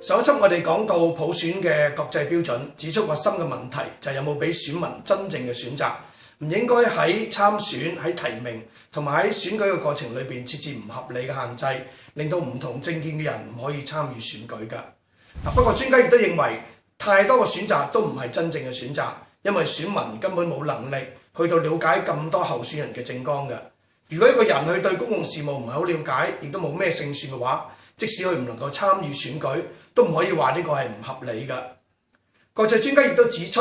上一輯我哋講到普選嘅國際標準，指出核心嘅問題就係有冇俾選民真正嘅選擇，唔應該喺參選、喺提名同埋喺選舉嘅過程裏邊設置唔合理嘅限制，令到唔同政見嘅人唔可以參與選舉㗎。不過專家亦都認為太多嘅選擇都唔係真正嘅選擇，因為選民根本冇能力去到了解咁多候選人嘅政綱嘅。如果一個人佢對公共事務唔係好了解，亦都冇咩勝算嘅話，即使佢唔能夠參與選舉，都唔可以話呢個係唔合理嘅。國際專家亦都指出，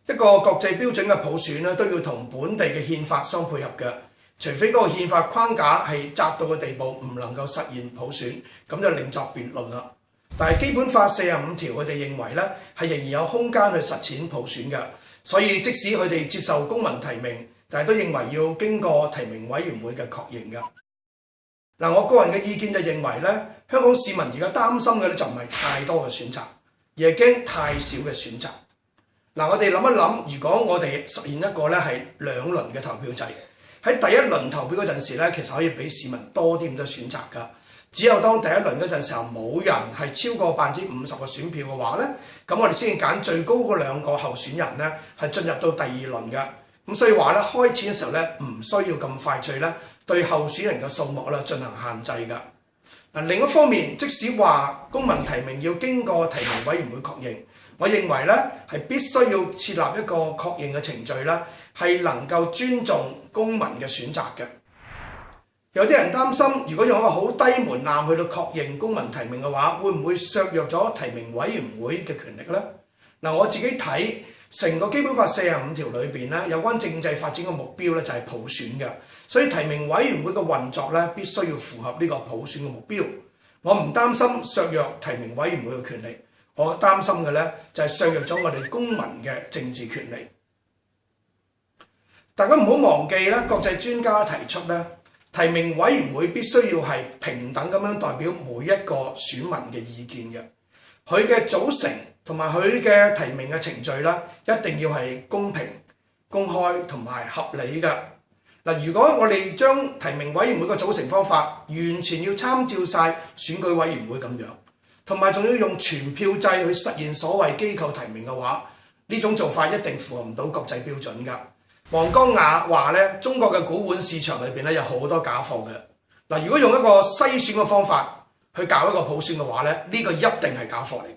一個國際標準嘅普選咧，都要同本地嘅憲法相配合嘅。除非嗰個憲法框架係窄到嘅地步，唔能夠實現普選，咁就另作別論啦。但係基本法45條，佢哋認為咧係仍然有空間去實踐普選嘅。所以即使佢哋接受公民提名，但係都認為要經過提名委員會嘅確認嘅。我個人嘅意見就認為咧，香港市民而家擔心嘅咧就唔係太多嘅選擇，而係驚太少嘅選擇。我哋諗一諗，如果我哋實現一個咧係2輪嘅投票制，喺第一輪投票嗰陣時咧，其實可以俾市民多啲咁多選擇㗎。只有當第一輪嗰陣時候冇人係超過50%嘅選票嘅話咧，咁我哋先揀最高嗰2個候選人咧係進入到第2輪嘅。咁所以話咧，開始嘅時候咧唔需要咁快脆咧對候選人嘅數目咧進行限制㗎。另一方面，即使話公民提名要經過提名委員會確認，我認為咧係必須要設立一個確認嘅程序啦，係能夠尊重公民嘅選擇嘅。有啲人擔心，如果用一個好低門檻去到確認公民提名嘅話，會唔會削弱咗提名委員會嘅權力呢？我自己睇成個基本法45條裏邊咧，有關政制發展嘅目標咧就係普選嘅，所以提名委員會嘅運作咧必須要符合呢個普選嘅目標。我唔擔心削弱提名委員會嘅權力，我擔心嘅咧就係削弱咗我哋公民嘅政治權利。大家唔好忘記咧，國際專家提出咧，提名委員會必須要係平等咁樣代表每一個選民嘅意見嘅，佢嘅組成同埋佢嘅提名嘅程序啦，一定要係公平、公開同埋合理嘅。如果我哋將提名委員會嘅組成方法完全要參照晒選舉委員會咁樣，同埋仲要用全票制去實現所謂機構提名嘅話，呢種做法一定符合唔到國際標準㗎。黃光雅話咧，中國嘅古玩市場裏邊咧有好多假貨嘅。如果用一個篩選嘅方法去搞一個普選嘅話咧，呢個一定係假貨嚟。